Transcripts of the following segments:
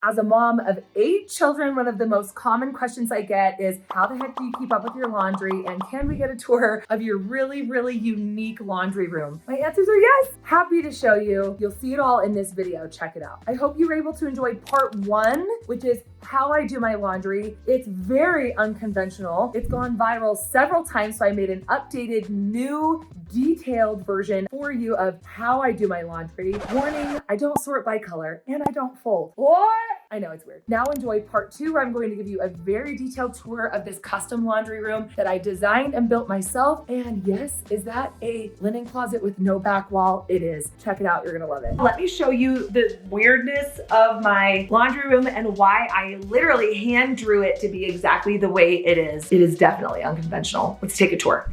As a mom of 8 children, one of the most common questions I get is, how the heck do you keep up with your laundry? And can we get a tour of your really, really unique laundry room? My answers are yes. Happy to show you. You'll see it all in this video. Check it out. I hope you were able to enjoy part 1, which is how I do my laundry. It's very unconventional. It's gone viral several times, so I made an updated, new, detailed version for you of how I do my laundry. Warning, I don't sort by color and I don't fold. What? I know, it's weird. Now enjoy part 2, where I'm going to give you a very detailed tour of this custom laundry room that I designed and built myself. And yes, is that a linen closet with no back wall? It is. Check it out, you're gonna love it. Let me show you the weirdness of my laundry room and why I literally hand drew it to be exactly the way it is. It is definitely unconventional. Let's take a tour.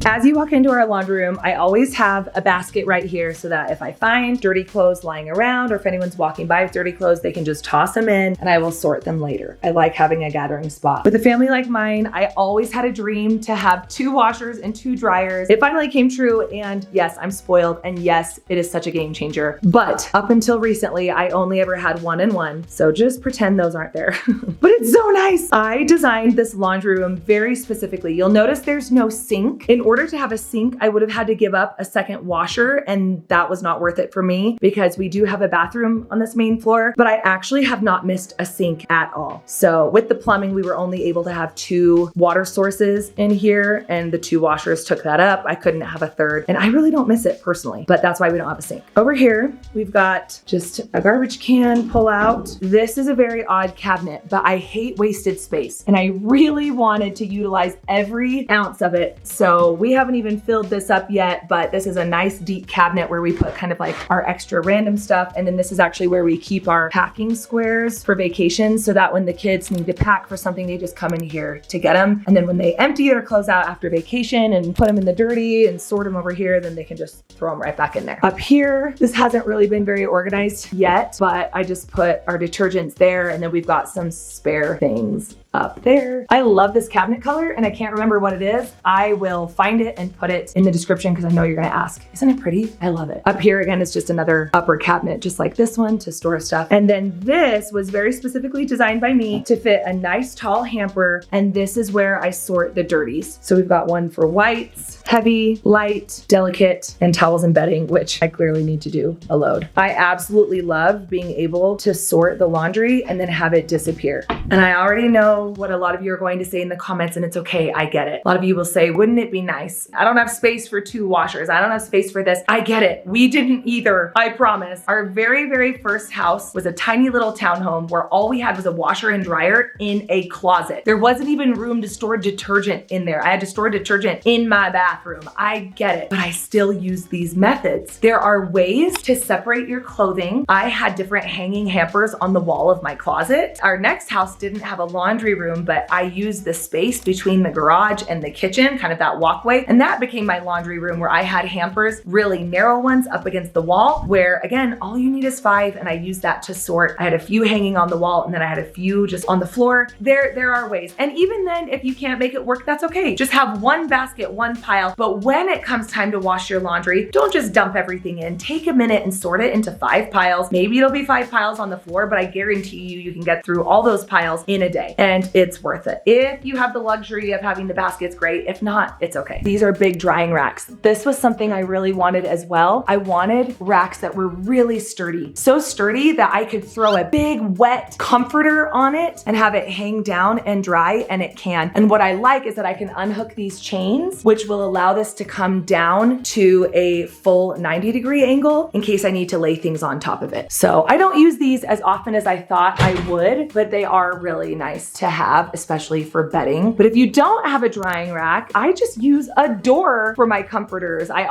As you walk into our laundry room, I always have a basket right here so that if I find dirty clothes lying around, or if anyone's walking by with dirty clothes, they can just toss them in and I will sort them later. I like having a gathering spot. With a family like mine, I always had a dream to have 2 washers and 2 dryers. It finally came true, and yes, I'm spoiled, and yes, it is such a game changer. But up until recently, I only ever had 1 and 1, so just pretend those aren't there. But it's so nice. I designed this laundry room very specifically. You'll notice there's no sink. In order to have a sink, I would have had to give up a second washer, and that was not worth it for me because we do have a bathroom on this main floor, but I actually have not missed a sink at all. So with the plumbing, we were only able to have 2 water sources in here, and the 2 washers took that up. I couldn't have a third, and I really don't miss it personally, but that's why we don't have a sink. Over here, we've got just a garbage can pull out. This is a very odd cabinet, but I hate wasted space, and I really wanted to utilize every ounce of it. So we haven't even filled this up yet, but this is a nice deep cabinet where we put kind of like our extra random stuff. And then this is actually where we keep our packing squares for vacations, so that when the kids need to pack for something, they just come in here to get them. And then when they empty their clothes out after vacation and put them in the dirty and sort them over here, then they can just throw them right back in there. Up here, this hasn't really been very organized yet, but I just put our detergents there, and then we've got some spare things up there. I love this cabinet color, and I can't remember what it is. I will find it and put it in the description because I know you're gonna ask. Isn't it pretty? I love it. Up here again is just another upper cabinet, just like this one, to store stuff. And then this was very specifically designed by me to fit a nice tall hamper, and this is where I sort the dirties. So we've got one for whites, heavy, light, delicate, and towels and bedding, which I clearly need to do a load. I absolutely love being able to sort the laundry and then have it disappear. And I already know what a lot of you are going to say in the comments, and it's okay, I get it. A lot of you will say, wouldn't it be nice? I don't have space for 2 washers. I don't have space for this. I get it. We didn't either, I promise. Our very, very first house was a tiny little townhome where all we had was a washer and dryer in a closet. There wasn't even room to store detergent in there. I had to store detergent in my bathroom. I get it, but I still use these methods. There are ways to separate your clothing. I had different hanging hampers on the wall of my closet. Our next house didn't have a laundry room, but I used the space between the garage and the kitchen, kind of that walkway, and that became my laundry room, where I had hampers, really narrow ones up against the wall, where again, all you need is 5, and I used that to sort. I had a few hanging on the wall, and then I had a few just on the floor. There are ways. And even then, if you can't make it work, that's okay. Just have 1 basket, 1 pile. But when it comes time to wash your laundry, don't just dump everything in. Take a minute and sort it into 5 piles. Maybe it'll be 5 piles on the floor, but I guarantee you can get through all those piles in a day. And it's worth it. If you have the luxury of having the baskets, great. If not, it's okay. These are big drying racks. This was something I really wanted as well. I wanted racks that were really sturdy. So sturdy that I could throw a big wet comforter on it and have it hang down and dry, and it can. And what I like is that I can unhook these chains, which will allow this to come down to a full 90-degree angle in case I need to lay things on top of it. So I don't use these as often as I thought I would, but they are really nice to have, especially for bedding. But if you don't have a drying rack, I just use a door for my comforters. I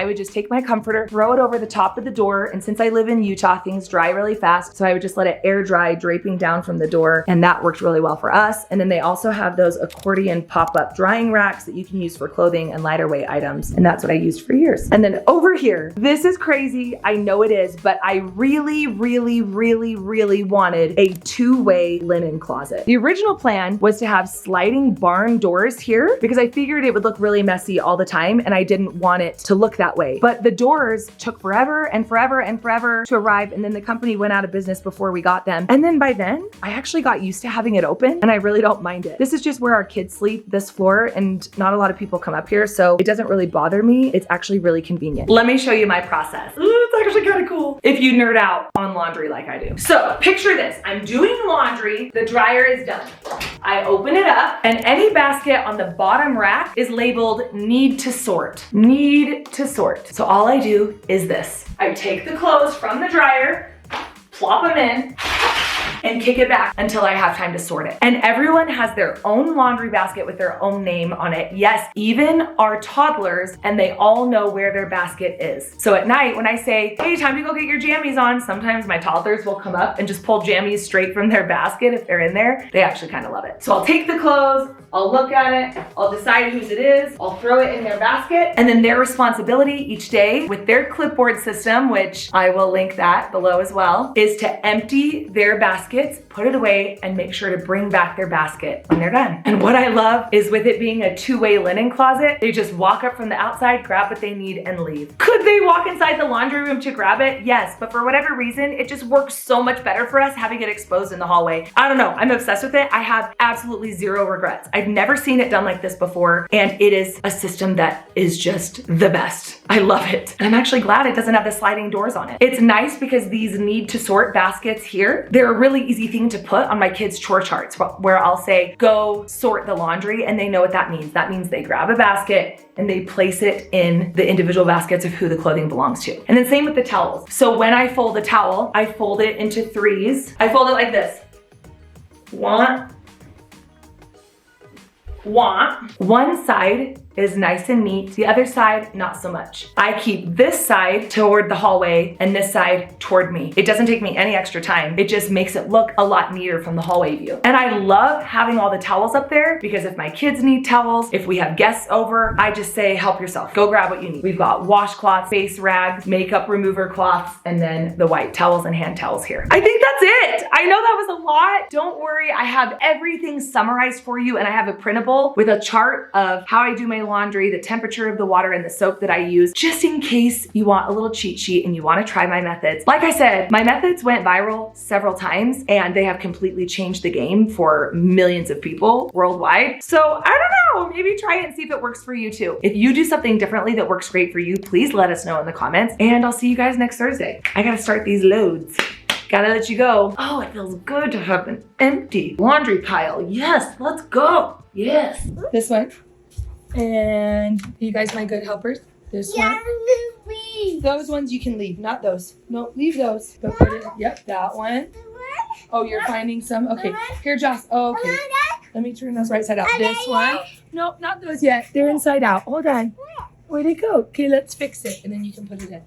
would just take my comforter, throw it over the top of the door. And since I live in Utah, things dry really fast. So I would just let it air dry, draping down from the door. And that worked really well for us. And then they also have those accordion pop-up drying racks that you can use for clothing clothing and lighter weight items. And that's what I used for years. And then over here, this is crazy. I know it is, but I really wanted a two-way linen closet. The original plan was to have sliding barn doors here because I figured it would look really messy all the time and I didn't want it to look that way. But the doors took forever and forever and forever to arrive, and then the company went out of business before we got them. And then by then, I actually got used to having it open and I really don't mind it. This is just where our kids sleep, this floor, and not a lot of people come up here, so it doesn't really bother me. It's actually really convenient. Let me show you my process. Ooh, it's actually kind of cool if you nerd out on laundry like I do. So picture this, I'm doing laundry, the dryer is done. I open it up and any basket on the bottom rack is labeled need to sort. Need to sort. So all I do is this. I take the clothes from the dryer, plop them in, and kick it back until I have time to sort it. And everyone has their own laundry basket with their own name on it. Yes, even our toddlers, and they all know where their basket is. So at night when I say, hey, time to go get your jammies on, sometimes my toddlers will come up and just pull jammies straight from their basket if they're in there. They actually kind of love it. So I'll take the clothes, I'll look at it, I'll decide whose it is, I'll throw it in their basket, and then their responsibility each day with their clipboard system, which I will link that below as well, is to empty their baskets, put it away, and make sure to bring back their basket when they're done. And what I love is with it being a two-way linen closet, they just walk up from the outside, grab what they need, and leave. Could they walk inside the laundry room to grab it? Yes, but for whatever reason, it just works so much better for us having it exposed in the hallway. I don't know, I'm obsessed with it. I have absolutely zero regrets. I've never seen it done like this before, and it is a system that is just the best. I love it. And I'm actually glad it doesn't have the sliding doors on it. It's nice because these need to sort baskets here, they're a really easy thing to put on my kids' chore charts where I'll say, go sort the laundry, and they know what that means. That means they grab a basket and they place it in the individual baskets of who the clothing belongs to. And then same with the towels. So when I fold a towel, I fold it into threes. I fold it like this. Want. One side is nice and neat, the other side, not so much. I keep this side toward the hallway and this side toward me. It doesn't take me any extra time. It just makes it look a lot neater from the hallway view. And I love having all the towels up there because if my kids need towels, if we have guests over, I just say, help yourself. Go grab what you need. We've got washcloths, face rags, makeup remover cloths, and then the white towels and hand towels here. I think that's it. I know that was a lot. Don't worry, I have everything summarized for you, and I have a printable with a chart of how I do my laundry, the temperature of the water and the soap that I use, just in case you want a little cheat sheet and you want to try my methods. Like I said, my methods went viral several times and they have completely changed the game for millions of people worldwide. So I don't know, maybe try it and see if it works for you too. If you do something differently that works great for you, please let us know in the comments, and I'll see you guys next Thursday. I gotta start these loads. Gotta let you go. Oh, it feels good to have an empty laundry pile. Yes, let's go. Yes. This one. And you guys my good helpers? This one. Those ones you can leave, not those. No, leave those. But put it, yep, that one. Oh, you're finding some? Okay. Here, Joss. Oh, okay. Let me turn those right side out. This one. Nope, not those yet. They're inside out. Hold on. Where'd it go? Okay, let's fix it. And then you can put it in.